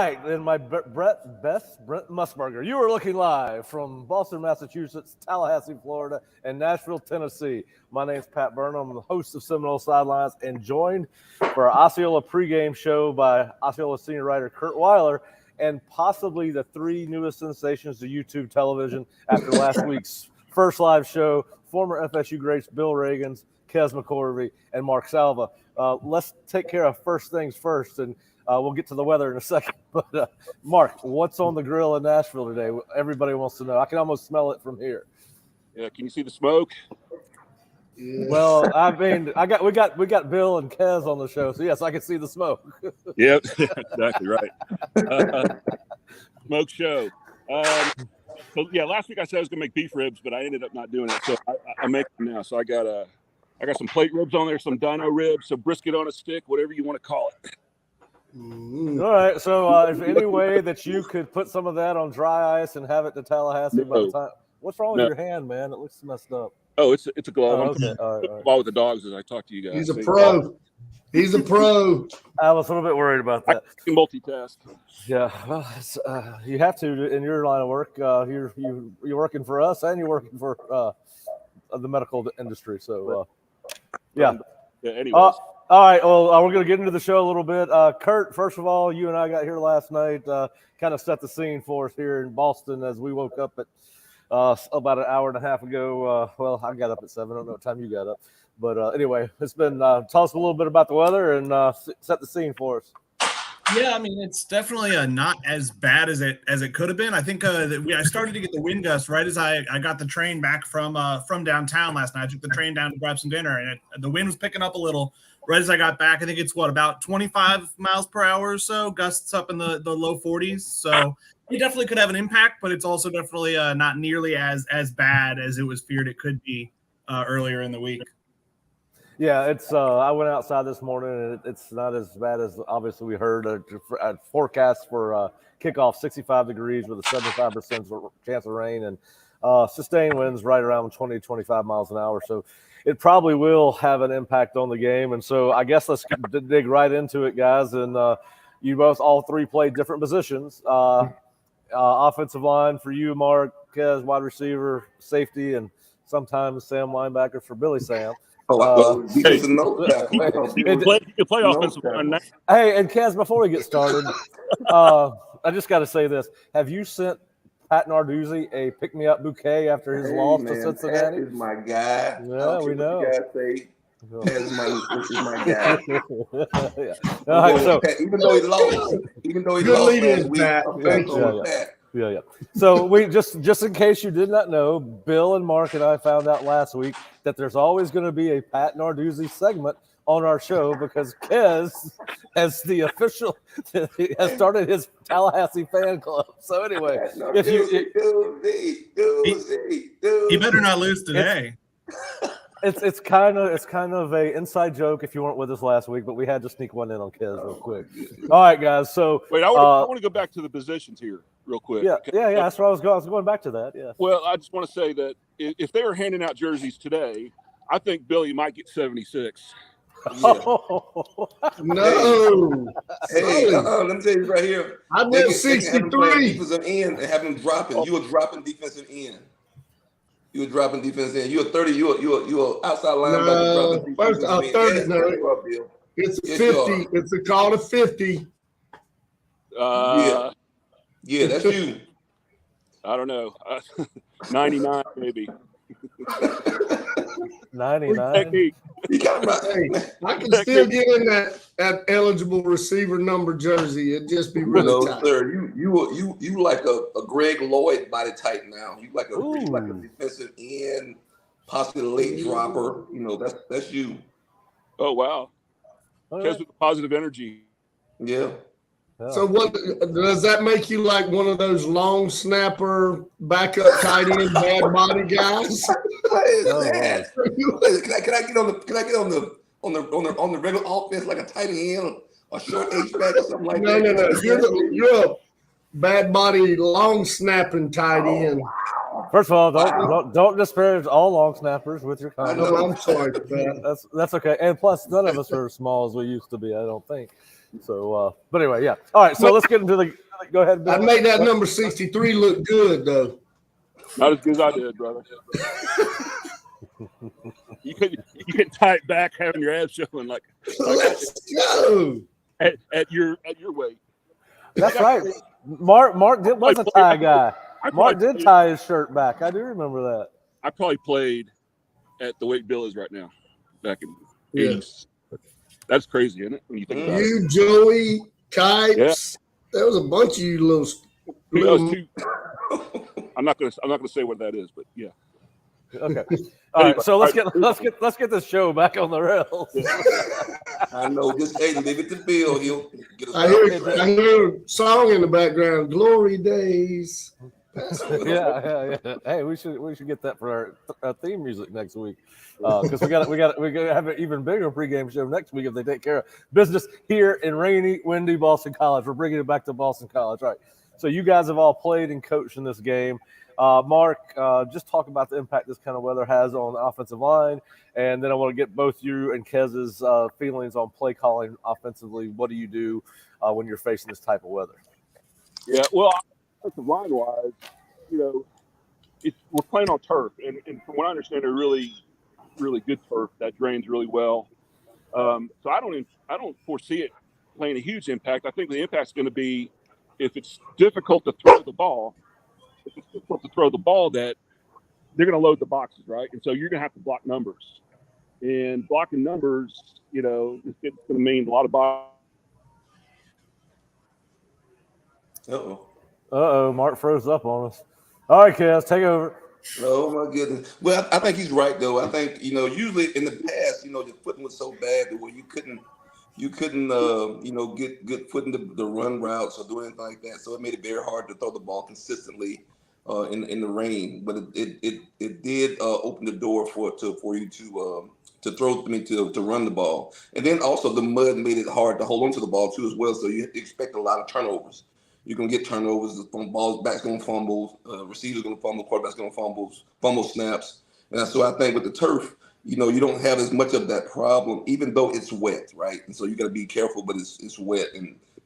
right, and my Brent Musburger. You are looking live from Boston, Massachusetts, Tallahassee, Florida, and Nashville, Tennessee. My name's Pat Burnham. I'm the host of Seminole Sidelines, and joined for our Osceola pregame show by Osceola senior writer Kurt Weiler, and possibly the three newest sensations to YouTube television after last week's first live show, former FSU greats Bill Ragans, Kez McCorvey, and Mark Salva. Let's take care of first things first, and we'll get to the weather in a second. But, Mark, what's on the grill in Nashville today? Everybody wants to know. I can almost smell it from here. Yeah, can you see the smoke? Yeah. Well, I mean, we got Bill and Kez on the show, so yes, I can see the smoke. Yep, exactly right. Smoke show. So yeah, last week I said I was gonna make beef ribs, but I ended up not doing it. So I make them now. So I got some plate ribs on there, some dino ribs, some brisket on a stick, whatever you want to call it. All right. So, is there any way that you could put some of that on dry ice and have it to Tallahassee by the time? What's wrong with your hand, man? It looks messed up. Oh, it's a glove. Oh, okay. All right. Ball with the dogs as I talk to you guys. He's a pro. He's a pro. I was a little bit worried about that. I can multitask. Yeah, well, you have to in your line of work. You're working for us, and you're working for the medical industry. So, yeah. Anyways. All right. Well, we're going to get into the show a little bit. Kurt, first of all, you and I got here last night. Kind of set the scene for us here in Boston as we woke up at about an hour and a half ago. Well, I got up at 7. I don't know what time you got up. But anyway, it's been tell us a little bit about the weather and set the scene for us. Yeah, I mean, it's definitely not as bad as it could have been. I think I started to get the wind gust right as I got the train back from downtown last night. I took the train down to grab some dinner, and the wind was picking up a little right as I got back. I think it's about 25 miles per hour or so, gusts up in the low 40s. So it definitely could have an impact, but it's also definitely not nearly as bad as it was feared it could be earlier in the week. Yeah, it's. I went outside this morning, and it's not as bad as obviously we heard. A forecast for kickoff 65 degrees with a 75% chance of rain, and sustained winds right around 20 to 25 miles an hour. So it probably will have an impact on the game. And so I guess let's dig right into it, guys. And you all three played different positions. Offensive line for you, Mark, Kez, wide receiver, safety, and sometimes Sam linebacker for Billy Sam. You can play offensive line now. Hey, and Kez, before we get started, I just got to say this. Have you sent Pat Narduzzi a pick-me-up bouquet after his loss to Cincinnati? Pat is my guy. Yeah, we know. Pat is my guy. Yeah. All right, so even though he lost last week, Pat. Yeah. So we just in case you did not know, Bill and Mark and I found out last week that there's always going to be a Pat Narduzzi segment on our show because Kez, as the official, has started his Tallahassee fan club. So anyway, if he better not lose today. It's kind of a inside joke if you weren't with us last week, but we had to sneak one in on Kez real quick. All right, guys. So wait, I want to go back to the positions here real quick. Yeah. That's where I was going back to that. Yeah. Well, I just want to say that if they were handing out jerseys today, I think Billy might get 76. Yeah. No. Hey, let me tell you right here. I bet 63. Defensive end and have him dropping. You were dropping defensive end. You were dropping defensive end. You're 30. You're outside linebacker. No, first 30. No, it's a 50. It's called a 50. Yeah, that's you. I don't know. 99 maybe. 99. I can still get in that eligible receiver number jersey. It'd just be really tight. Sir, you like a Greg Lloyd body type now. You like a defensive end, possibly a late dropper. You know, that's you. Oh wow. Because with positive energy. Yeah. So what does that make you like one of those long snapper backup tight end bad body guys? What is that? Can I get on the regular offense like a tight end or short H-back or something like that? No. You're a bad body long snapping tight end. First of all, don't disparage all long snappers with your comments. I'm sorry for that. That's okay. And plus, none of us are as small as we used to be, I don't think. So, but anyway, yeah. All right, so let's get into the. Go ahead. Bill. I made that number 63 look good, though. Not as good as I did, brother. You could tie it back, having your abs showing like Let's go. at your weight. That's right. Mark was a tie guy. Mark did tie his shirt back. I do remember that. I probably played at the weight Bill is right now, back in the 80s. That's crazy, isn't it? When you think about it. You, Joey, Kites. There was a bunch of you little I'm not gonna say what that is, but yeah. Okay. All right. So let's get this show back on the rails. I know. Just leave it to Bill. He'll get us. I hear a song in the background. Glory days. Yeah. Hey, we should get that for our theme music next week, because we got to have an even bigger pregame show next week if they take care of business here in rainy, windy Boston College. We're bringing it back to Boston College, right? So you guys have all played and coached in this game. Mark, just talk about the impact this kind of weather has on the offensive line, and then I want to get both you and Kez's feelings on play calling offensively. What do you do when you're facing this type of weather? Yeah, well, offensive line-wise, we're playing on turf, and from what I understand, they're really, really good turf that drains really well. So I don't foresee it playing a huge impact. I think the impact's going to be if it's difficult to throw the ball. If it's difficult to throw the ball, that they're going to load the boxes, right? And so you're going to have to block numbers, and blocking numbers, it's going to mean a lot of boxes. Uh-oh. Mark froze up on us. All right, Kez, take over. Oh my goodness. Well, I think he's right though. I think usually in the past, the footing was so bad that where you couldn't get good footing the run routes or do anything like that. So it made it very hard to throw the ball consistently in the rain. But it did open the door for you to run the ball. And then also the mud made it hard to hold on to the ball too as well. So you expect a lot of turnovers. You're going to get turnovers, balls, backs going to fumble, receivers going to fumble, quarterbacks going to fumble snaps. And so I think with the turf, you don't have as much of that problem, even though it's wet, right? And so you got to be careful, but it's wet.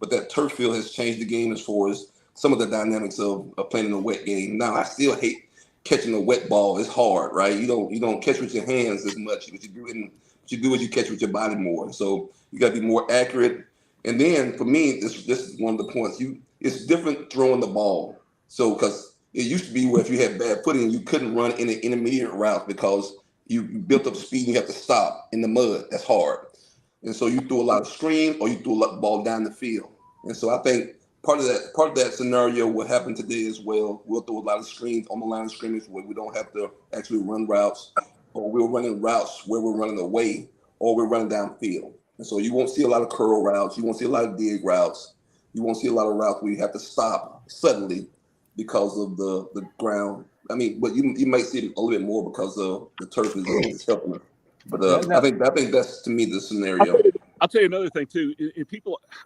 But that turf field has changed the game as far as some of the dynamics of playing in a wet game. Now, I still hate catching a wet ball. It's hard, right? You don't catch with your hands as much, but you do what you catch with your body more. So you got to be more accurate. And then for me, this is one of the points. It's different throwing the ball. So, because it used to be where if you had bad footing, you couldn't run in an intermediate route because you built up speed and you have to stop in the mud. That's hard. And so you threw a lot of screens or you threw a lot of ball down the field. And so I think part of that scenario will happen today as well. We'll throw a lot of screens on the line of scrimmage where we don't have to actually run routes, or we're running routes where we're running away or we're running downfield. And so you won't see a lot of curl routes. You won't see a lot of dig routes. You won't see a lot of routes where you have to stop suddenly because of the ground. I mean, but you might see it a little bit more because the turf is helping it. But I think that's, to me, the scenario. I'll tell you another thing too.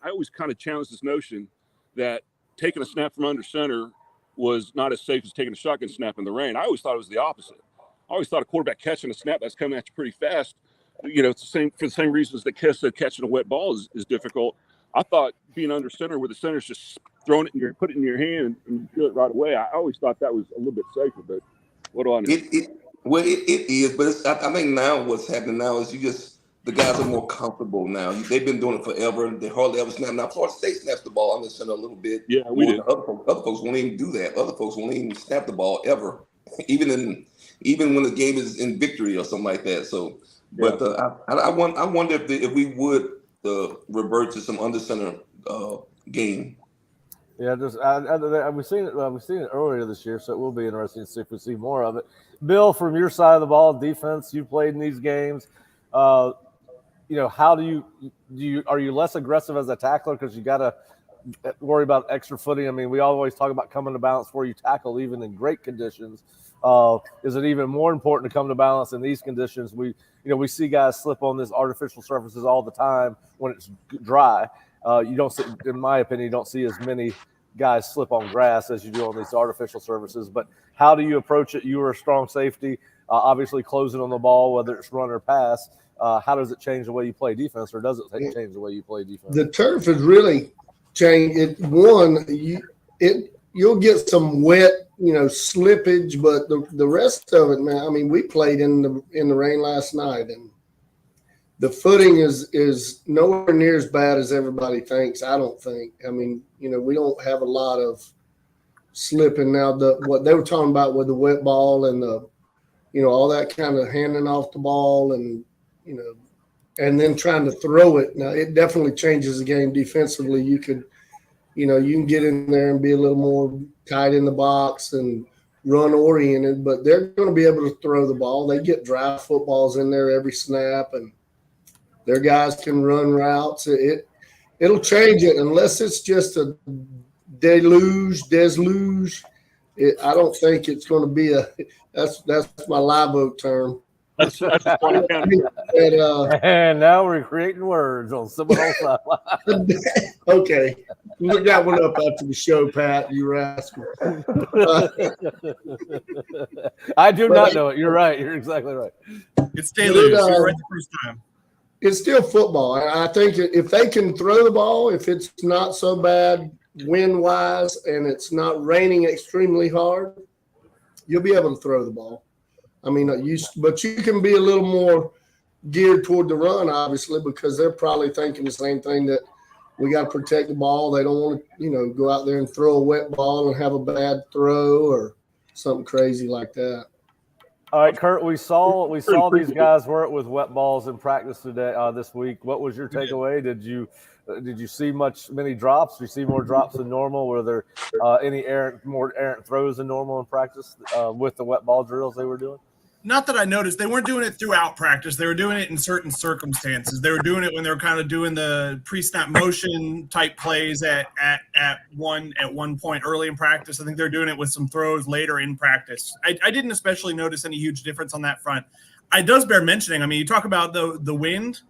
I always kind of challenge this notion that taking a snap from under center was not as safe as taking a shotgun snap in the rain. I always thought it was the opposite. I always thought a quarterback catching a snap that's coming at you pretty fast, it's the same for the same reasons that Kez said catching a wet ball is difficult. I thought being under center where the center's just throwing it put it in your hand and you feel it right away. I always thought that was a little bit safer, but what do I know? It is, but I think now what's happening now is the guys are more comfortable now. They've been doing it forever. They hardly ever snap. Now, Florida State snaps the ball under center a little bit. Yeah, we do. Other folks won't even do that. Other folks won't even snap the ball ever, even when the game is in victory or something like that. So, yeah. But I wonder if we would revert to some under center game. Yeah, we've seen it earlier this year, so it will be interesting to see if we see more of it. Bill, from your side of the ball, defense, you played in these games. How do you are you less aggressive as a tackler because you got to worry about extra footing? I mean, we always talk about coming to balance where you tackle even in great conditions. Is it even more important to come to balance in these conditions? We see guys slip on these artificial surfaces all the time when it's dry. You don't see, in my opinion, you don't see as many guys slip on grass as you do on these artificial surfaces. But how do you approach it? You are a strong safety, obviously closing on the ball, whether it's run or pass. how does it change the way you play defense, or does it change the way you play defense? The turf has really changed. You'll get some wet, slippage, but the rest of it, man. I mean, we played in the rain last night, and the footing is nowhere near as bad as everybody thinks. I don't think. I mean, we don't have a lot of slipping now. What they were talking about with the wet ball and all that kind of handing off the ball and and then trying to throw it. Now it definitely changes the game defensively. You can get in there and be a little more tight in the box and run oriented, but they're going to be able to throw the ball. They get drive footballs in there every snap, and their guys can run routes. It'll change it unless it's just a deluge. I don't think it's going to be that's my live oak term. That's one county. And now we're creating words on Seminole Sidelines. Okay. Look that one up after the show, Pat, you rascal. I do not know it. You're right. You're exactly right. It's deluge. You're right the first time. It's still football. I think if they can throw the ball, if it's not so bad wind-wise and it's not raining extremely hard, you'll be able to throw the ball. I mean, but you can be a little more geared toward the run, obviously, because they're probably thinking the same thing, that we got to protect the ball. They don't want to, go out there and throw a wet ball and have a bad throw or something crazy like that. All right, Kurt, we saw these guys work with wet balls in practice today, this week. What was your takeaway? Did you see many drops? Did you see more drops than normal? Were there any more errant throws than normal in practice with the wet ball drills they were doing? Not that I noticed. They weren't doing it throughout practice. They were doing it in certain circumstances. They were doing it when they were kind of doing the pre-snap motion type plays at one point early in practice. I think they're doing it with some throws later in practice. I didn't especially notice any huge difference on that front. It does bear mentioning. I mean, you talk about the wind.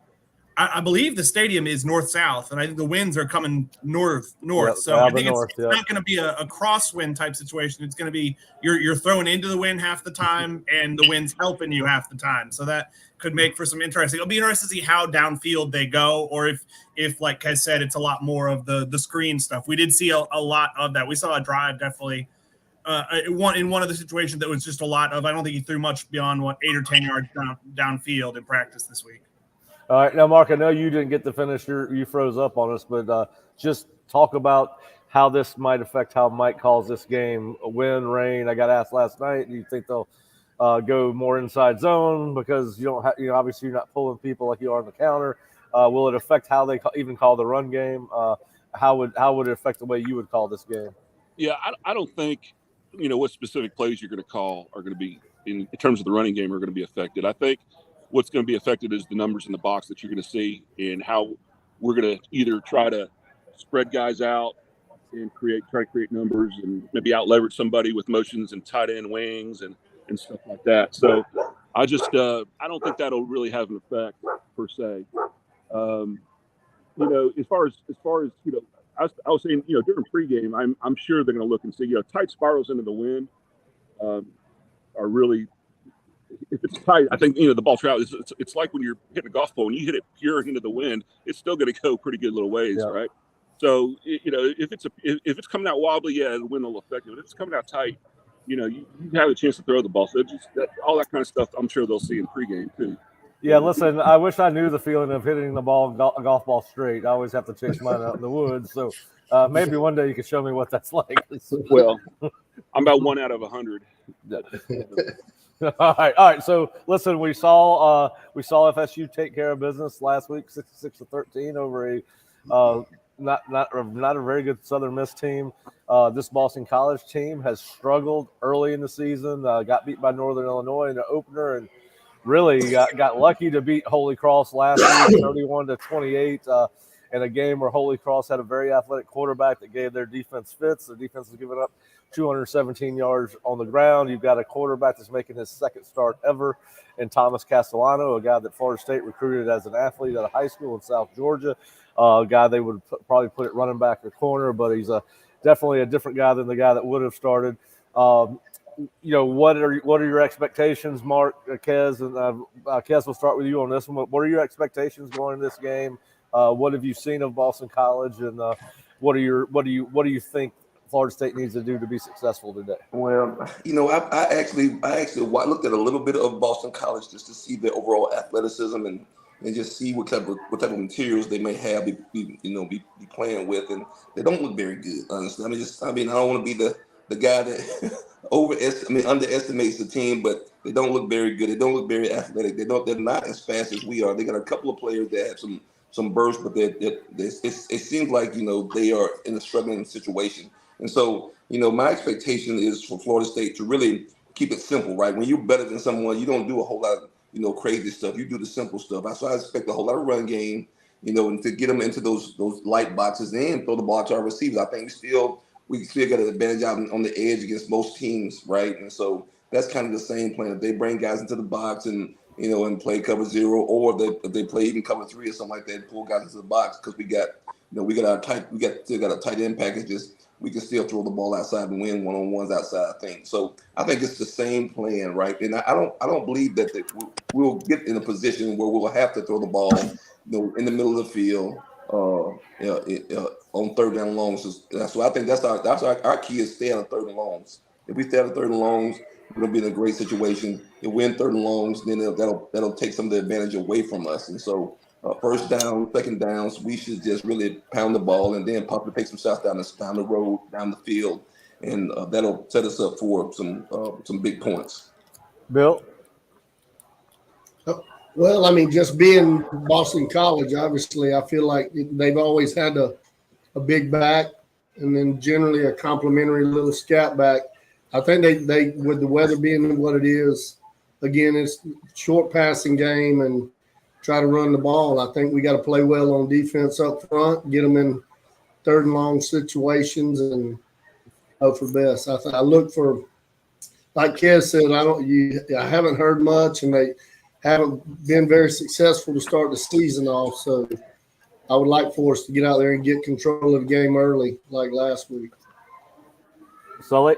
I believe the stadium is north-south, and I think the winds are coming north. Yep, so I think it's not going to be a crosswind type situation. It's going to be you're throwing into the wind half the time, and the wind's helping you half the time. So that could make for some interesting. It'll be interesting to see how downfield they go, or if like Kez said, it's a lot more of the screen stuff. We did see a lot of that. We saw a drive definitely in one of the situations that was just a lot of. I don't think he threw much beyond 8 or 10 yards downfield in practice this week. All right, now, Mark, I know you didn't get to finish. You froze up on us, but just talk about how this might affect how Mike calls this game. Wind, rain. I got asked last night. Do you think they'll go more inside zone because you don't have, obviously you're not pulling people like you are on the counter? Will it affect how they even call the run game? How would it affect the way you would call this game? Yeah, I don't think what specific plays you're going to call are going to be in terms of the running game are going to be affected. I think what's going to be affected is the numbers in the box that you're going to see, and how we're going to either try to spread guys out and try to create numbers and maybe out leverage somebody with motions and tight end wings and stuff like that. So I just I don't think that'll really have an effect per se. As far as I was saying, during pregame, I'm sure they're going to look and see, tight spirals into the wind are really. If it's tight, I think the ball travels. It's like when you're hitting a golf ball. When you hit it pure into the wind, it's still going to go pretty good little ways, right? So if it's coming out wobbly, the wind will affect it. But if it's coming out tight, you have a chance to throw the ball. So all that kind of stuff, I'm sure they'll see in pregame too. Yeah, listen, I wish I knew the feeling of hitting the golf ball straight. I always have to chase mine out in the woods. So maybe one day you can show me what that's like. Well, I'm about 1 out of 100. All right. So listen, we saw FSU take care of business last week, 66-13 over a not a very good Southern Miss team. This Boston College team has struggled early in the season. Got beat by Northern Illinois in the opener, and really got lucky to beat Holy Cross last week, 31-28. In a game where Holy Cross had a very athletic quarterback that gave their defense fits. The defense has given up 217 yards on the ground. You've got a quarterback that's making his second start ever in Thomas Castellano, a guy that Florida State recruited as an athlete at a high school in South Georgia, a guy they would probably put at running back or corner, but he's definitely a different guy than the guy that would have started. what are your expectations, Mark, Kez, and Kez, we'll start with you on this one. What are your expectations going in this game? What have you seen of Boston College, and what do you think Florida State needs to do to be successful today? Well, I actually looked at a little bit of Boston College just to see their overall athleticism and just see what type of materials they may have be playing with, and they don't look very good, honestly. I don't want to be the guy that underestimates the team, but they don't look very good. They don't look very athletic. They're not as fast as we are. They got a couple of players that have some burst, but it seems like they are in a struggling situation. And so, my expectation is for Florida State to really keep it simple, right? When you're better than someone, you don't do a whole lot of, crazy stuff. You do the simple stuff. So I expect a whole lot of run game, and to get them into those light boxes and throw the ball to our receivers. I think we still got an advantage out on the edge against most teams, right? And so that's kind of the same plan. If they bring guys into the box and play cover 0, or if they play even cover 3 or something like that, and pull guys into the box, because we still got a tight end packages. We can still throw the ball outside and win one-on-ones outside, I think. So I think it's the same plan, right? And I don't believe that we'll get in a position where we'll have to throw the ball, in the middle of the field, on third down longs. So I think that's our key is stay out of third and longs. If we stay out of third and longs, we're gonna be in a great situation. If we win third and longs, then that'll take some of the advantage away from us. And so first down, second downs, we should just really pound the ball and then possibly take some shots down the road, down the field, and that'll set us up for some big points. Bill? Well, just being Boston College, obviously, I feel like they've always had a big back and then generally a complimentary little scat back. I think they with the weather being what it is, again, it's short passing game and try to run the ball. I think we got to play well on defense up front, get them in third and long situations, and hope for best. I look for, like Kez said, I haven't heard much, and they haven't been very successful to start the season off. So I would like for us to get out there and get control of the game early, like last week. Sully?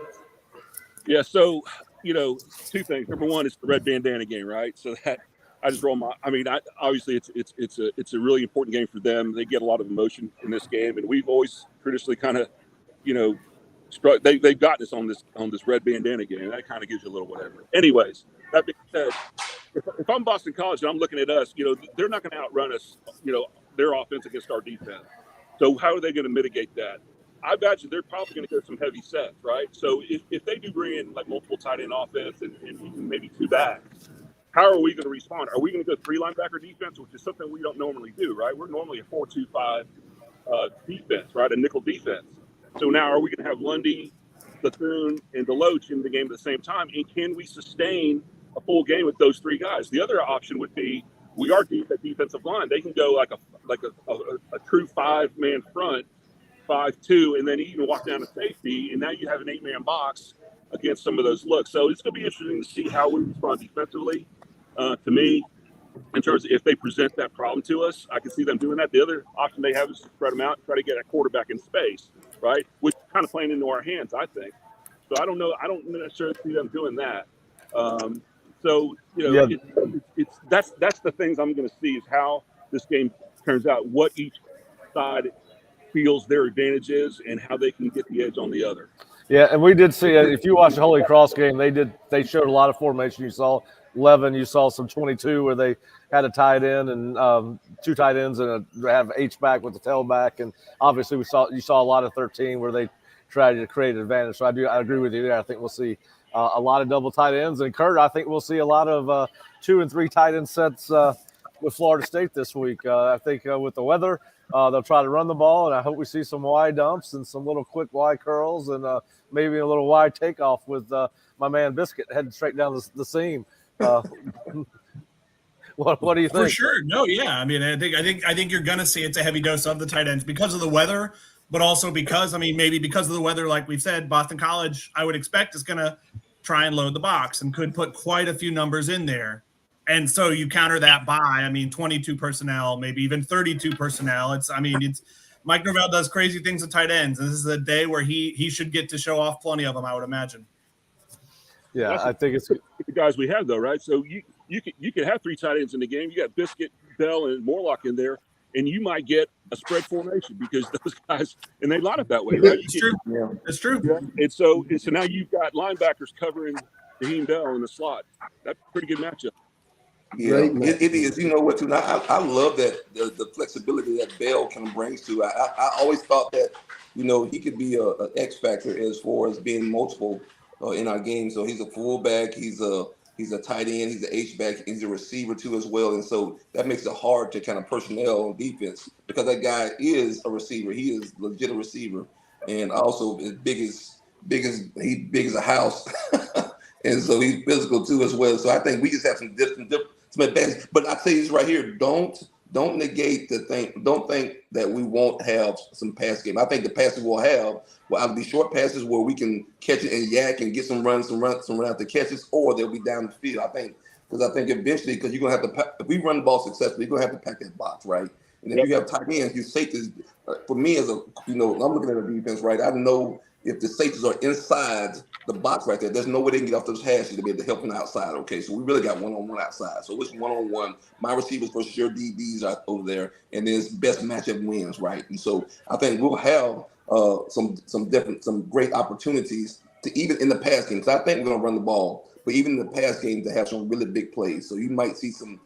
Yeah. So, two things. Number one, it's the red bandana game, right? So that I just roll my. Obviously, it's a really important game for them. They get a lot of emotion in this game, and we've always traditionally kind of, they've gotten us on this red bandana game. That kind of gives you a little whatever. Anyways, that being said, if I'm Boston College and I'm looking at us, they're not going to outrun us, their offense against our defense. So how are they going to mitigate that? I bet you they're probably going to go some heavy sets, right? So if they do bring in like multiple tight end offense and maybe 2 backs, how are we going to respond? Are we going to go 3 linebacker defense, which is something we don't normally do, right? We're normally a 4-2-5 defense, right? A nickel defense. So now are we going to have Lundy, Bethune, and Deloach in the game at the same time? And can we sustain a full game with those 3 guys? The other option would be we are deep at defensive line. They can go like a true 5-man front, 5-2, and then you can walk down to safety, and now you have an 8-man box against some of those looks. So it's going to be interesting to see how we respond defensively. To me, in terms of if they present that problem to us, I can see them doing that. The other option they have is to spread them out and try to get a quarterback in space, right? Which is kind of playing into our hands, I think. So I don't know. I don't necessarily see them doing that. That's the things I'm going to see is how this game turns out, what each side feels their advantage is, and how they can get the edge on the other. Yeah, and we did see if you watch the Holy Cross game, they showed a lot of formation. You saw 11, you saw some 22 where they had a tight end and 2 tight ends and have H-back with the tailback, and obviously you saw a lot of 13 where they tried to create an advantage. So I agree with you there. I think we'll see a lot of double tight ends, and Kurt, I think we'll see a lot of 2 and 3 tight end sets with Florida State this week. I think with the weather, they'll try to run the ball, and I hope we see some wide dumps and some little quick wide curls and maybe a little wide takeoff with my man Biscuit heading straight down the seam. What do you think? For sure. No, yeah. I think you're gonna see it's a heavy dose of the tight ends because of the weather, but also because maybe because of the weather, like we've said, Boston College, I would expect is gonna try and load the box and could put quite a few numbers in there. And so you counter that by 22 personnel, maybe even 32 personnel. It's Mike Norvell does crazy things with tight ends, and this is a day where he should get to show off plenty of them, I would imagine. Yeah, That's I think it's the guys we have though, right? So you could have 3 tight ends in the game. You got Biscuit, Bell, and Morlock in there, and you might get a spread formation because those guys and they line up that way, right? It's true. Yeah. It's true. Yeah. And so now you've got linebackers covering Raheem Bell in the slot. That's a pretty good matchup. Yeah, Great match. it is. You know what? Too. I love that the flexibility that Bell can bring to. I always thought that he could be a X factor as far as being multiple in our game. So he's a fullback. He's a tight end. He's an H back. He's a receiver too as well. And so that makes it hard to kind of personnel on defense because that guy is a receiver. He is legit a receiver, and also as big as a house. And so he's physical too as well. So I think we just have some advantage. But I tell you this right here: don't negate the thing. Don't think that we won't have some pass game. I think the passes we'll have will either be short passes where we can catch it and yak and get some run out the catches, or they'll be down the field. I think eventually, because you're gonna have to, if we run the ball successfully, you're gonna have to pack that box, right? And if you have tight ends, your safeties. For me, as I'm looking at the defense, right? I know if the safeties are inside the box right there, there's no way they can get off those hashes to be able to help them outside. Okay, so we really got one-on-one outside. So it's one-on-one. My receivers versus your DBs are over there, and then it's best matchup wins, right? And so I think we'll have some great opportunities to even in the pass game. Because I think we're gonna run the ball, but even in the pass game to have some really big plays. So you might see some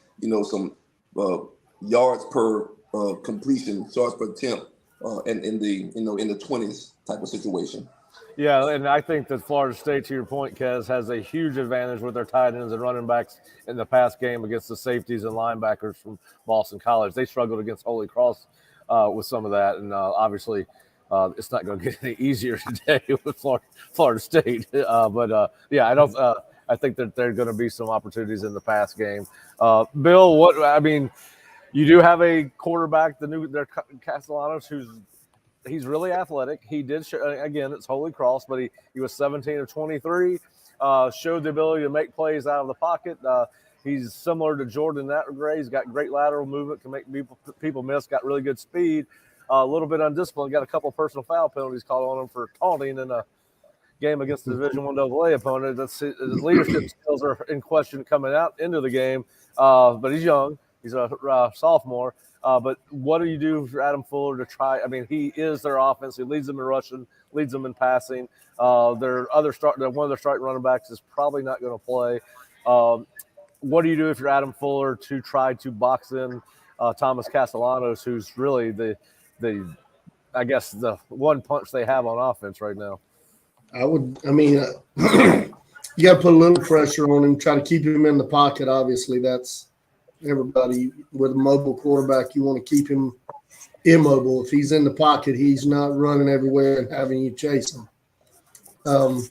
yards per completion, yards per attempt, and in the 20s type of situation. Yeah, and I think that Florida State, to your point, Kez, has a huge advantage with their tight ends and running backs in the pass game against the safeties and linebackers from Boston College. They struggled against Holy Cross with some of that, and obviously it's not going to get any easier today with Florida State. I think that there are going to be some opportunities in the pass game. Bill, you do have a quarterback, their Castellanos, he's really athletic. He did again, it's Holy Cross, but he was 17 of 23, showed the ability to make plays out of the pocket. He's similar to Jordan in that regard. He's got great lateral movement, can make people miss, got really good speed, a little bit undisciplined, got a couple of personal foul penalties called on him for taunting in a game against the Division I AA opponent. His leadership skills are in question coming out into the game, but he's young. He's a sophomore. But what do you do for Adam Fuller to try? He is their offense. He leads them in rushing, leads them in passing. One of their starting running backs is probably not going to play. What do you do if you're Adam Fuller to try to box in Thomas Castellanos, who's really the one punch they have on offense right now? You got to put a little pressure on him, try to keep him in the pocket. Obviously, that's everybody with a mobile quarterback. You want to keep him immobile. If he's in the pocket, he's not running everywhere and having you chase him. So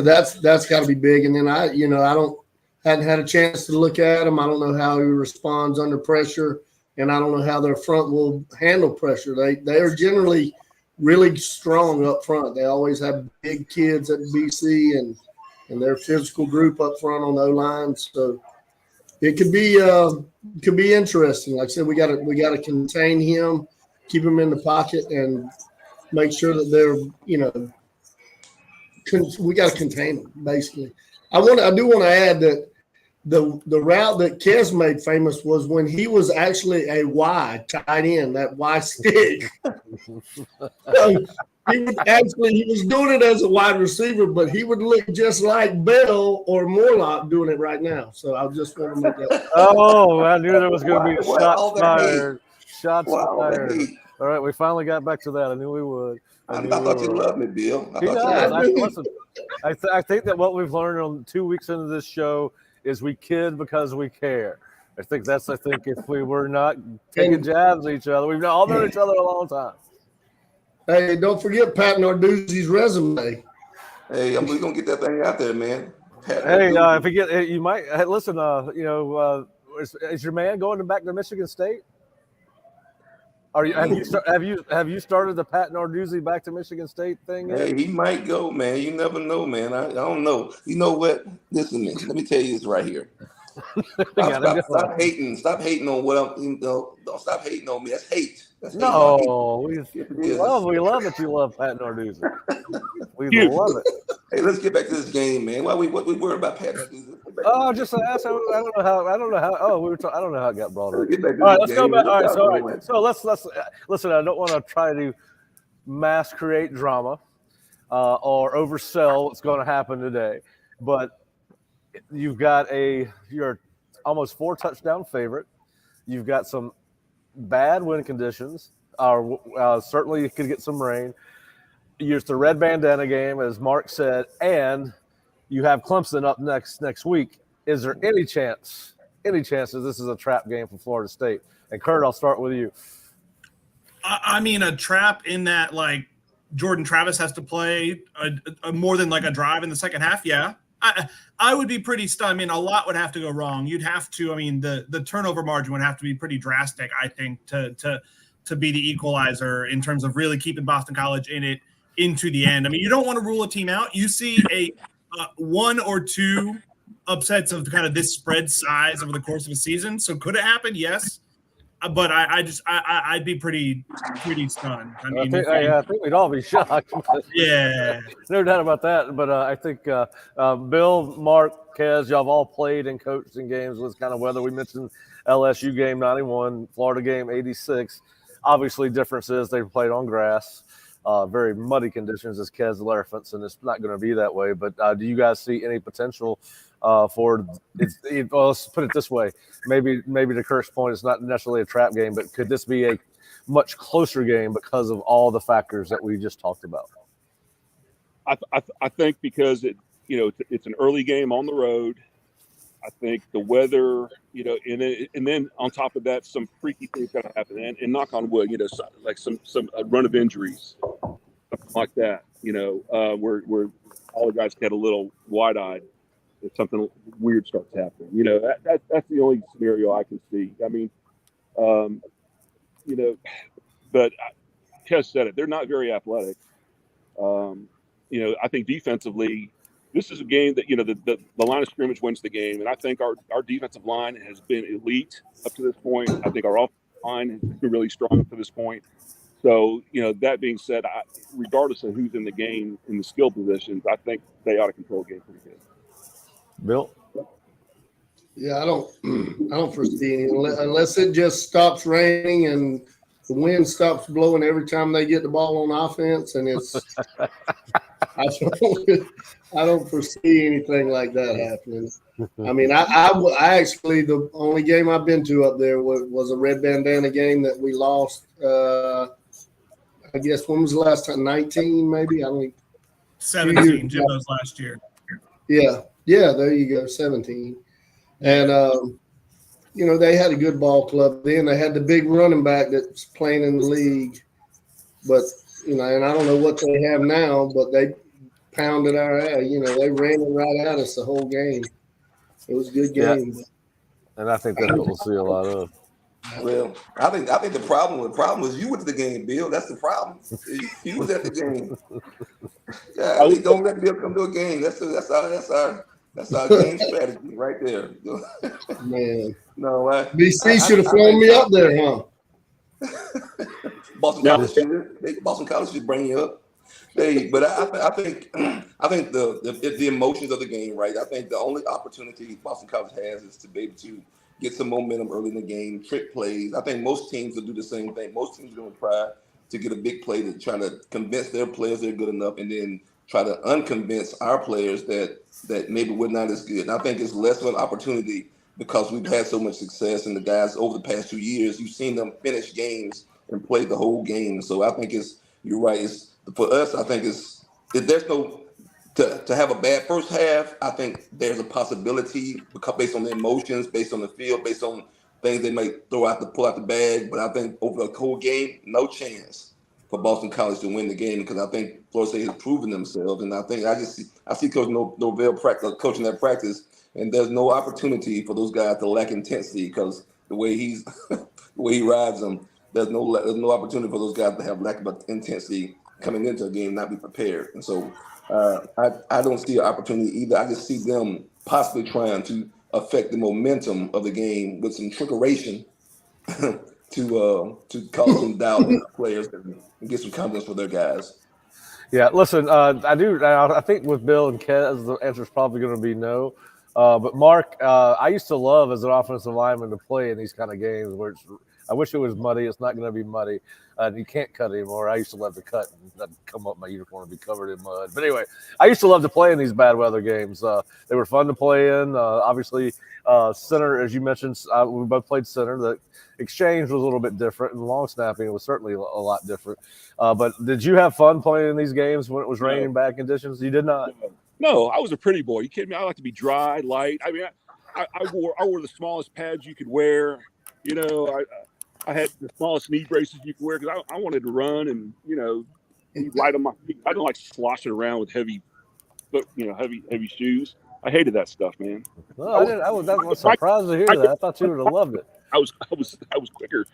that's got to be big. And then hadn't had a chance to look at him. I don't know how he responds under pressure, and I don't know how their front will handle pressure. They are generally really strong up front. They always have big kids at BC and their physical group up front on the O-line. So it could be interesting. Like I said, we got to contain him, keep him in the pocket, and make sure that they're we got to contain him basically. I do want to add that the route that Kez made famous was when he was actually a Y tight end, that Y stick. He was doing it as a wide receiver, but he would look just like Bell or Morlock doing it right now. So I just want to make that. Oh, I knew there was going to be shots fired. Shots fired. All right, we finally got back to that. I knew we would. I thought you loved me, Bill. I think that what we've learned on 2 weeks into this show is we kid because we care. I think if we were not taking jabs at each other, we've all known each other a long time. Hey, don't forget Pat Narduzzi's resume. Hey, we're gonna get that thing out there, man. If you get, you might listen. Is your man going back to Michigan State? Have you started the Pat Narduzzi back to Michigan State thing yet? Hey, he might go, man. You never know, man. I don't know. You know what? Listen, man. Let me tell you this right here. Stop hating on what I'm. Don't stop hating on me. That's hate. That's hate. No, we love that you love Pat Narduzzi. We love it. Hey, let's get back to this game, man. What we worried about Pat Narduzzi? Oh, just ask. I don't know how. I don't know how. Oh, I don't know how it got brought up. Get back to All right, this let's go game, back. man. All right, so let's listen. I don't want to try to mass create drama or oversell what's going to happen today, but you've got you're almost 4 touchdown favorite. You've got some bad wind conditions. Certainly you could get some rain. It's the red bandana game, as Mark said, and you have Clemson up next week. Is there any chance that this is a trap game for Florida State? And Kurt, I'll start with you. I mean, a trap in that, like, Jordan Travis has to play more than like a drive in the second half. Yeah, I would be pretty stunned. I mean, a lot would have to go wrong. You'd have to. I mean, the turnover margin would have to be pretty drastic, I think, to be the equalizer in terms of really keeping Boston College in it into the end. I mean, you don't want to rule a team out. You see a 1 or 2 upsets of kind of this spread size over the course of a season. So could it happen? Yes. But I'd be pretty stunned. I mean, I think we'd all be shocked. Yeah, no doubt about that. But I think Bill, Mark, Kez, y'all have all played and coached in games with kind of weather. We mentioned LSU game 91, Florida game 86. Obviously, difference is they played on grass, very muddy conditions, as Kez referenced, and it's not going to be that way. But do you guys see any potential for well, let's put it this way. Maybe to Kurt's point, it's not necessarily a trap game, but could this be a much closer game because of all the factors that we just talked about? I think because it's an early game on the road. I think the weather, and then on top of that, some freaky things going to happen, and knock on wood, like some run of injuries, something like that. Where all the guys get a little wide-eyed if something weird starts happening. That's the only scenario I can see. I mean, but Kez said it. They're not very athletic. I think defensively, this is a game that, the line of scrimmage wins the game. And I think our defensive line has been elite up to this point. I think our offensive line has been really strong up to this point. So, that being said, regardless of who's in the game in the skill positions, I think they ought to control the game pretty good. Bill? Yeah, I don't foresee any unless it just stops raining and the wind stops blowing every time they get the ball on offense, and it's I don't foresee anything like that happening. I mean, I actually, the only game I've been to up there was a red bandana game that we lost. I guess when was the last time? 19 maybe. I mean, 17. Jimbo's last year. Yeah, there you go, 17. And, they had a good ball club then. They had the big running back that's playing in the league. But, and I don't know what they have now, but they pounded our ass. They ran it right at us the whole game. It was a good game. Yeah. And I think that's what we'll see a lot of. Well, I think the problem was you went to the game, Bill. That's the problem. You was at the game. Yeah, don't let Bill come to a game. That's our game strategy right there. Man, no, BC should have flown me up there, huh? Boston College should bring you up. But I think the emotions of the game, right? I think the only opportunity Boston College has is to be able to get some momentum early in the game, trick plays. I think most teams will do the same thing. Most teams are going to try to get a big play to try to convince their players they're good enough, and then try to unconvince our players that maybe we're not as good. And I think it's less of an opportunity because we've had so much success, and the guys over the past 2 years, you've seen them finish games and play the whole game. So I think you're right. For us, I think if there's no to have a bad first half, I think there's a possibility because based on the emotions, based on the field, based on things they might pull out the bag. But I think over the whole game, no chance for Boston College to win the game because I think Florida State has proven themselves. And I think I see Coach Norvell coaching that practice, and there's no opportunity for those guys to lack intensity because the way he rides them, there's no opportunity for those guys to have lack of intensity coming into a game and not be prepared. And so I don't see an opportunity either. I just see them possibly trying to affect the momentum of the game with some trickeration to to cause some doubt in the players and get some confidence for their guys. Yeah, listen, I think with Bill and Kez, the answer is probably going to be no. But Mark, I used to love as an offensive lineman to play in these kind of games where I wish it was muddy. It's not going to be muddy. You can't cut anymore. I used to love to cut and I'd come up my uniform and be covered in mud. But anyway, I used to love to play in these bad weather games. They were fun to play in. Obviously, center, as you mentioned, we both played center. The exchange was a little bit different, and long snapping was certainly a lot different. But did you have fun playing in these games when it was raining, bad conditions? You did not? No, I was a pretty boy. You kidding me? I like to be dry, light. I mean, I wore the smallest pads you could wear. You know, I had the smallest knee braces you could wear because I wanted to run and, you know, be light on my feet. I didn't like sloshing around with heavy shoes. I hated that stuff, man. Well, I was surprised to hear that. I thought you would have loved it. I was quicker.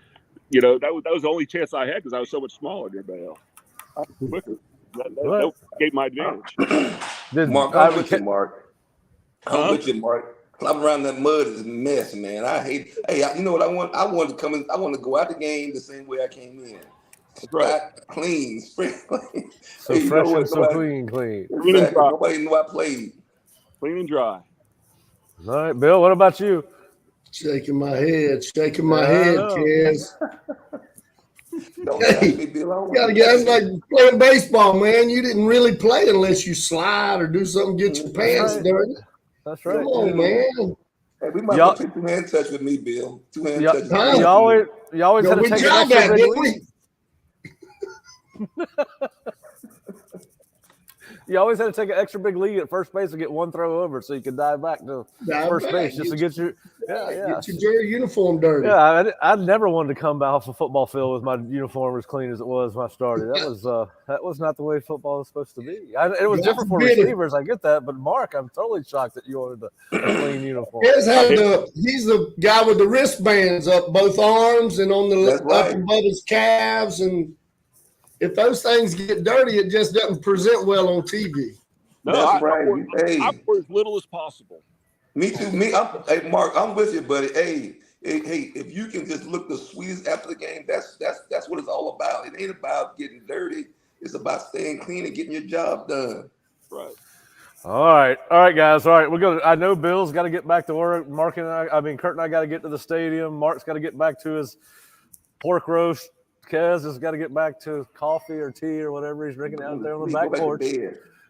You know, that was the only chance I had because I was so much smaller than everybody else. I was quicker. That gave my advantage. Mark, I'm with you, Mark. I'm with you, Mark. Clubbing around that mud is a mess, man. I hate. Hey, you know what I want? I want to come in. I want to go out the game the same way I came in. Right, clean, spring clean. So hey, fresh and so clean. Exactly. Nobody knew I played. Clean and dry. All right, Bill. What about you? Shaking my head, Kez. Hey, you gotta get. It's like playing baseball, man. You didn't really play unless you slide or do something, get your pants dirty. That's right. Come on, man. Hey, we might have to two-hand touch with me, Bill. Two-hand touch. You always had to take an extra big lead. You always had to take an extra big lead at first base and get one throw over so you could dive back to first base just to get your get your uniform dirty. Yeah, I never wanted to come off a football field with my uniform as clean as it was when I started. That was not the way football was supposed to be. It was different for receivers. I get that, but Mark, I'm totally shocked that you wanted a clean uniform. He's the guy with the wristbands up both arms and on the up above his calves, and if those things get dirty, it just doesn't present well on TV. No, I pour as little as possible. Me too. Hey, Mark, I'm with you, buddy. Hey, if you can just look the sweetest after the game, that's what it's all about. It ain't about getting dirty. It's about staying clean and getting your job done. Right. All right, guys. All right, we're gonna. I know Bill's got to get back to work. Kurt and I got to get to the stadium. Mark's got to get back to his pork roast. Kez has got to get back to coffee or tea or whatever he's drinking out there on the back porch.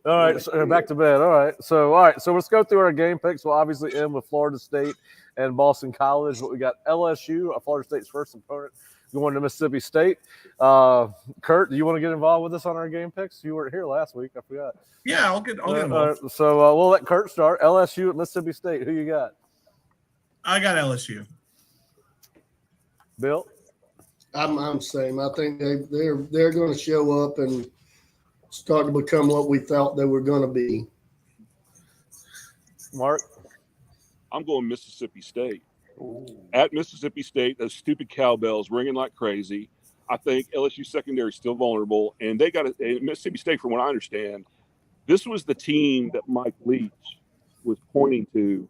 All right, so back to bed. All right, so let's go through our game picks. We'll obviously end with Florida State and Boston College, but we got LSU, Florida State's first opponent, going to Mississippi State. Kurt, do you want to get involved with us on our game picks? You weren't here last week. I forgot. Yeah, I'll get involved. So we'll let Kurt start. LSU at Mississippi State. Who you got? I got LSU. Bill? I'm same. I think they're going to show up and start to become what we thought they were going to be. Mark? I'm going Mississippi State. At Mississippi State, those stupid cowbells ringing like crazy. I think LSU secondary is still vulnerable, and they got Mississippi State, from what I understand, this was the team that Mike Leach was pointing to.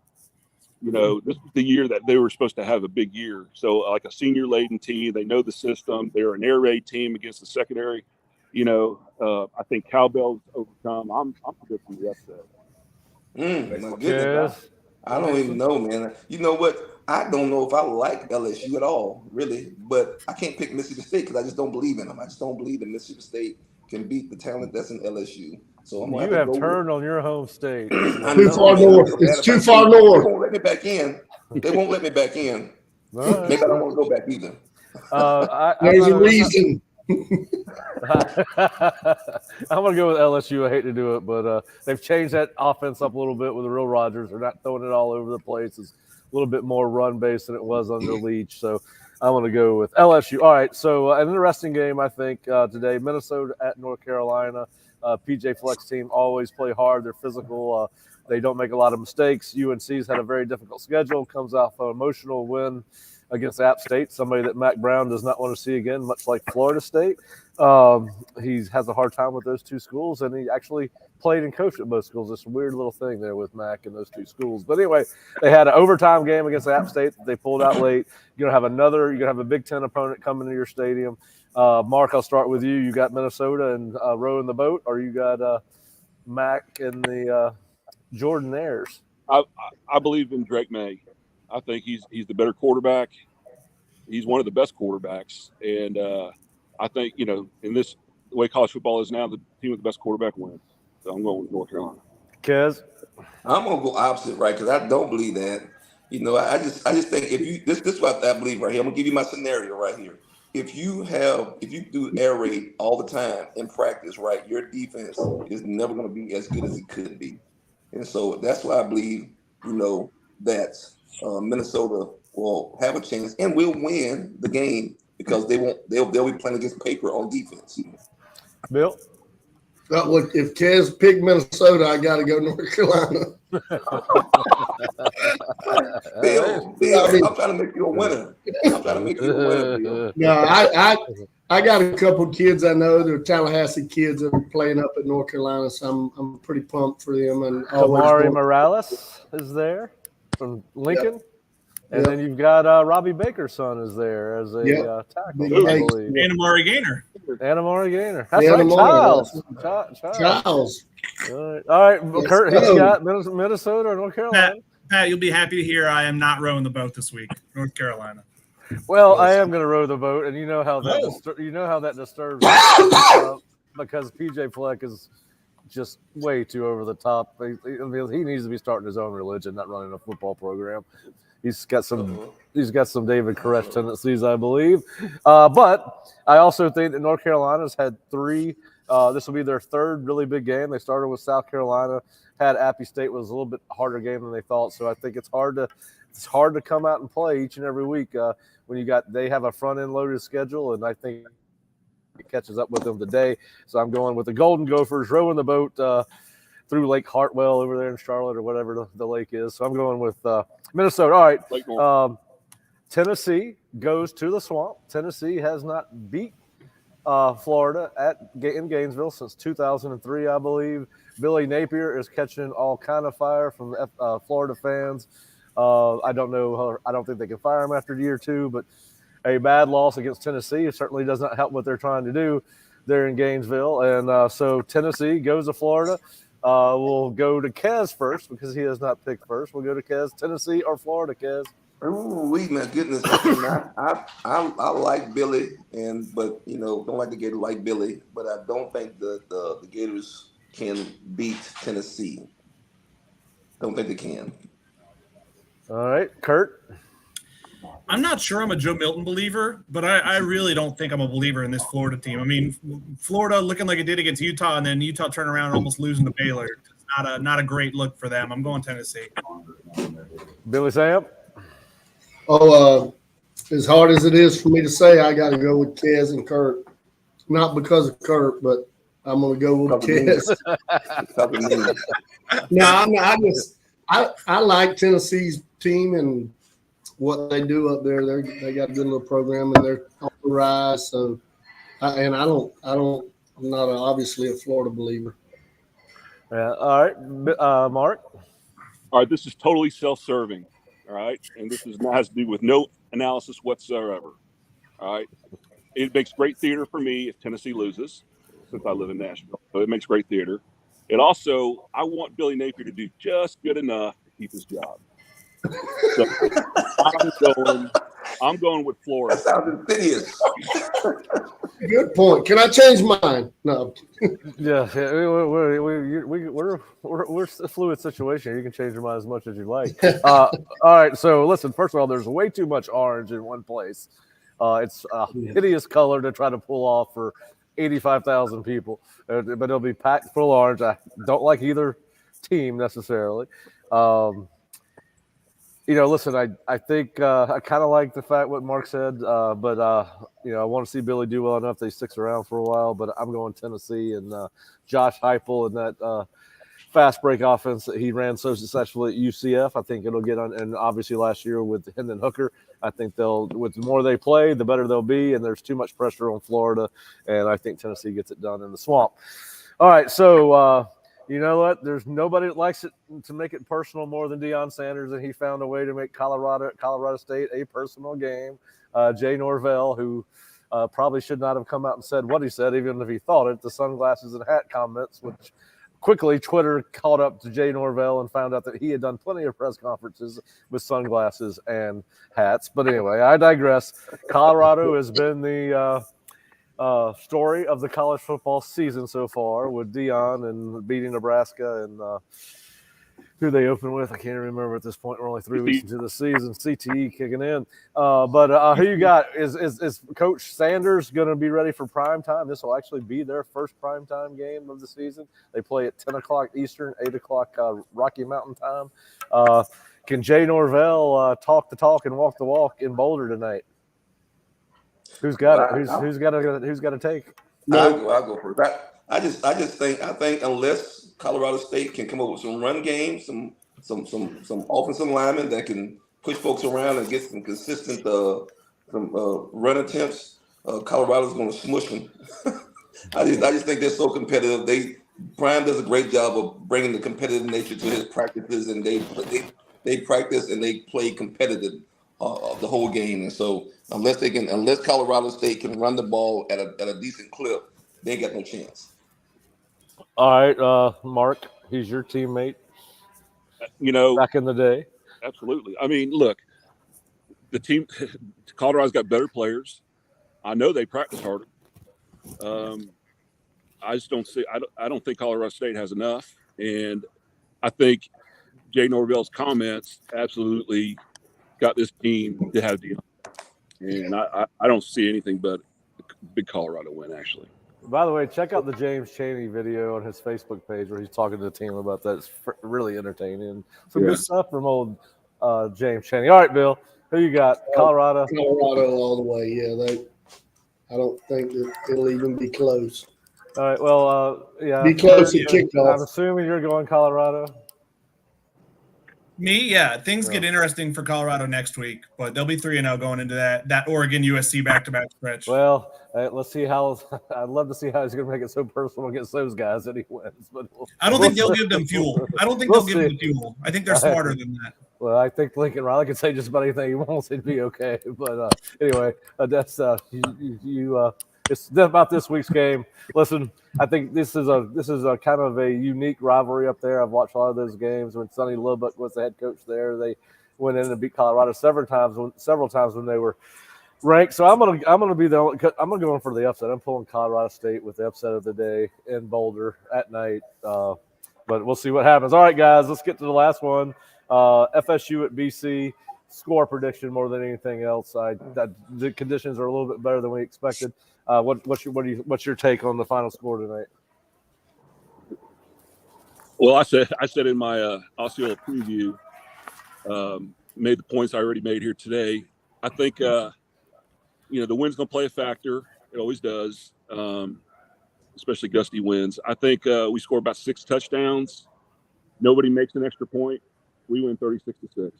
You know, this was the year that they were supposed to have a big year. So, like a senior-laden team, they know the system. They're an air raid team against the secondary. You know, I think cowbells overcome. I'm predicting the upset. My goodness. I don't even know, man. You know what? I don't know if I like LSU at all, really. But I can't pick Mississippi State because I just don't believe in them. I just don't believe that Mississippi State can beat the talent that's in LSU. So I'm you have turned on your home state. Too far north. It's too far north. They won't let me back in. Right. Maybe I don't want to go back either. There's a reason. I'm going to go with LSU. I hate to do it, but they've changed that offense up a little bit with the real Rodgers. They're not throwing it all over the place. It's a little bit more run-based than it was under Leach. So I'm going to go with LSU. All right, so an interesting game, I think, today. Minnesota at North Carolina. PJ Flex team always play hard. They're physical. They don't make a lot of mistakes. UNC's had a very difficult schedule. Comes off an emotional win against App State, somebody that Mac Brown does not want to see again, much like Florida State. He has a hard time with those two schools, and he actually played and coached at both schools. It's a weird little thing there with Mac and those two schools. But anyway, they had an overtime game against App State that they pulled out late. You're going to have a Big Ten opponent coming to your stadium. Mark, I'll start with you. You got Minnesota and rowing the boat, or you got Mac and the Jordanaires? I believe in Drake May. I think he's the better quarterback. He's one of the best quarterbacks, and I think in this the way college football is now, the team with the best quarterback wins. So I'm going with North Carolina. Kez? I'm gonna go opposite, right? Because I don't believe that. I just think if you this is what I believe right here. I'm gonna give you my scenario right here. If you do air raid all the time in practice, right, your defense is never gonna be as good as it could be. And so that's why I believe, that Minnesota will have a chance and will win the game because they'll be playing against paper on defense. Bill? If Kez picked Minnesota, I got to go North Carolina. Bill, I'm trying to make you a winner. Bill. No, I got a couple of kids I know. They're Tallahassee kids that are playing up at North Carolina, so I'm pretty pumped for them. And Kamari Morales is there from Lincoln. Yep. And then you've got Robbie Baker's son is there as a tackle. Amari Gaynor. That's right, Charles. All right. Kurt, he's got Minnesota or North Carolina. Pat, you'll be happy to hear I am not rowing the boat this week. North Carolina. Well, I am going to row the boat, and you know how that disturbs me because PJ Fleck is just way too over the top. He needs to be starting his own religion, not running a football program. He's got some David Koresh tendencies, I believe. But I also think that North Carolina's had three. This will be their third really big game. They started with South Carolina. Had Appy State was a little bit harder game than they thought. So I think it's hard to come out and play each and every week when they have a front end loaded schedule, and I think it catches up with them today. So I'm going with the Golden Gophers rowing the boat through Lake Hartwell over there in Charlotte or whatever the lake is. So I'm going with Minnesota. All right. Tennessee goes to the Swamp. Tennessee has not beat Florida in Gainesville since 2003, I believe. Billy Napier is catching all kind of fire from Florida fans. I don't know. I don't think they can fire him after year two, but a bad loss against Tennessee certainly does not help what they're trying to do there in Gainesville. And so Tennessee goes to Florida. We'll go to Kez first because he has not picked first. We'll go to Kez. Tennessee or Florida, Kez? Oh, my goodness! I like Billy, but don't like the Gators like Billy. But I don't think the Gators can beat Tennessee. Don't think they can. All right, Kurt. I'm not sure I'm a Joe Milton believer, but I really don't think I'm a believer in this Florida team. I mean, Florida looking like it did against Utah, and then Utah turn around and almost losing to Baylor. It's not a great look for them. I'm going Tennessee. Billy Sam? As hard as it is for me to say, I got to go with Kez and Kurt. Not because of Kurt, but I'm going to go with Kez. No, I like Tennessee's team and what they do up there. They got a good little program and they're on the rise. So, I'm not obviously a Florida believer. Yeah. All right, Mark. All right, this is totally self-serving. All right, and this has to do with no analysis whatsoever. All right, it makes great theater for me if Tennessee loses, since I live in Nashville. So it makes great theater. It also, I want Billy Napier to do just good enough to keep his job. So I'm going with Florida. That sounds insidious. Good point. Can I change mine? No. Yeah, we're a fluid situation. You can change your mind as much as you like. All right, so listen. First of all, there's way too much orange in one place. It's a hideous color to try to pull off for 85,000 people, but it'll be packed full of orange. I don't like either team necessarily. Listen, I think I kind of like the fact what Mark said, but I want to see Billy do well enough that he sticks around for a while. But I'm going Tennessee and Josh Heupel and that fast break offense that he ran so successfully at UCF. I think it'll get on, and obviously last year with Hendon Hooker, I think with the more they play, the better they'll be, and there's too much pressure on Florida, and I think Tennessee gets it done in the swamp. All right, so you know what? There's nobody that likes it to make it personal more than Deion Sanders, and he found a way to make Colorado State a personal game. Jay Norvell, who probably should not have come out and said what he said, even if he thought it, the sunglasses and hat comments, which quickly Twitter caught up to Jay Norvell and found out that he had done plenty of press conferences with sunglasses and hats. But anyway, I digress. Colorado has been the story of the college football season so far, with Deion and beating Nebraska and who they opened with. I can't even remember at this point. We're only 3 weeks into the season. CTE kicking in. But who you got? Is Coach Sanders going to be ready for prime time? This will actually be their first prime time game of the season. They play at 10 o'clock Eastern, 8 o'clock Rocky Mountain time. Can Jay Norvell talk the talk and walk the walk in Boulder tonight? Who's got it? Who's got to take? I'll go first. I just think unless Colorado State can come up with some run games, some offensive linemen that can push folks around and get some consistent run attempts, Colorado's going to smush them. I just think they're so competitive. Brian does a great job of bringing the competitive nature to his practices, and they practice and they play competitive the whole game. And so unless Colorado State can run the ball at a decent clip, they ain't got no chance. All right, Mark, he's your teammate. Back in the day. Absolutely. I mean, look, the team, Colorado's got better players. I know they practice harder. I just don't see. I don't think Colorado State has enough, and I think Jay Norvell's comments absolutely got this team to have Deion. And I don't see anything but a big Colorado win, actually. By the way, check out the James Chaney video on his Facebook page where he's talking to the team about that. It's really entertaining. Some good stuff from old James Chaney. All right, Bill, who you got? Colorado? Colorado all the way, yeah. I don't think that it'll even be close. All right, well, yeah. Be close to kickoff. I'm assuming you're going Colorado. Me, yeah. Things get interesting for Colorado next week, but they'll be 3-0 going into that Oregon USC back-to-back stretch. Well, let's see how. I'd love to see how he's going to make it so personal against those guys that he wins. But I don't think they'll give them fuel. I don't think they'll give them fuel. I think they're smarter than that. Well, I think Lincoln Riley can say just about anything he wants. It'd be okay. But anyway, that's it's about this week's game. Listen, I think this is a kind of a unique rivalry up there. I've watched a lot of those games when Sonny Lubbock was the head coach there. They went in and beat Colorado several times when they were ranked. So I'm gonna be going for the upset. I'm pulling Colorado State with the upset of the day in Boulder at night. But we'll see what happens. All right, guys, let's get to the last one. FSU at BC. Score prediction more than anything else. The conditions are a little bit better than we expected. What's your take on the final score tonight? Well, I said in my Osceola preview, made the points I already made here today. I think the wind's going to play a factor. It always does, especially gusty winds. I think we score about 6 touchdowns. Nobody makes an extra point. We win 36-6.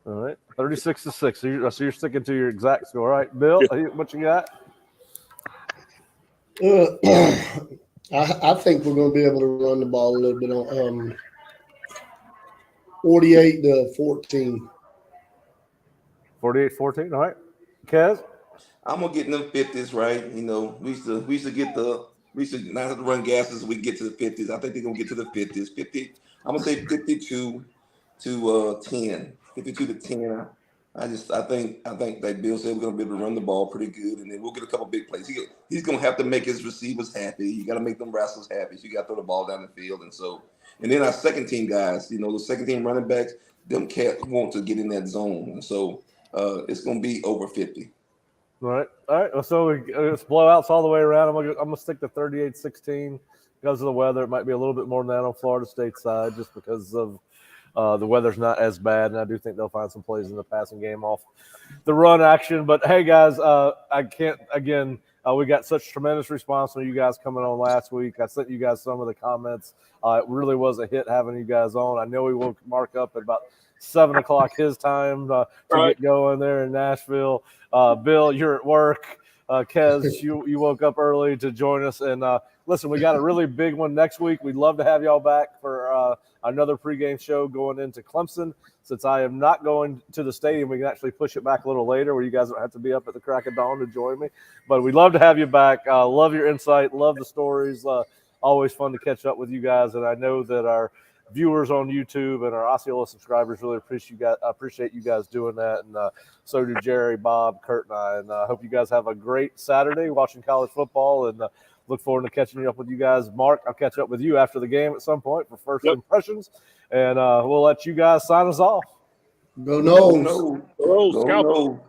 All right, 36-6. So you're sticking to your exact score. All right, Bill, what you got? I think we're going to be able to run the ball a little bit on 48-14. 48-14. All right, Kez. I'm gonna get in them 50s, right? We used to not have to run gases. We get to the 50s. I think they're gonna get to the 50s. 50. I'm gonna say 52 to 10. 52 to 10. I think that Bill said we're gonna be able to run the ball pretty good, and then we'll get a couple big plays. He's gonna have to make his receivers happy. You got to make them wrestlers happy. So you got to throw the ball down the field, and then our second team guys, the second team running backs, them cats want to get in that zone, and so it's gonna be over 50. All right. So it's blowouts all the way around. I'm gonna stick to 38-16 because of the weather. It might be a little bit more than that on Florida State's side, just because of the weather's not as bad, and I do think they'll find some plays in the passing game off the run action. But hey, guys, I can't again. We got such tremendous response from you guys coming on last week. I sent you guys some of the comments. It really was a hit having you guys on. I know we woke Mark up at about 7 o'clock his time to get going there in Nashville. Bill, you're at work. Kez, you woke up early to join us. And listen, we got a really big one next week. We'd love to have y'all back for another pregame show going into Clemson. Since I am not going to the stadium, we can actually push it back a little later where you guys don't have to be up at the crack of dawn to join me. But we'd love to have you back. Love your insight. Love the stories. Always fun to catch up with you guys. And I know that our viewers on YouTube and our Osceola subscribers really appreciate you guys doing that. And so do Jerry, Bob, Kurt, and I. And I hope you guys have a great Saturday watching college football. And look forward to catching up with you guys. Mark, I'll catch up with you after the game at some point for first impressions. And we'll let you guys sign us off. Go Noles. Go Scalp.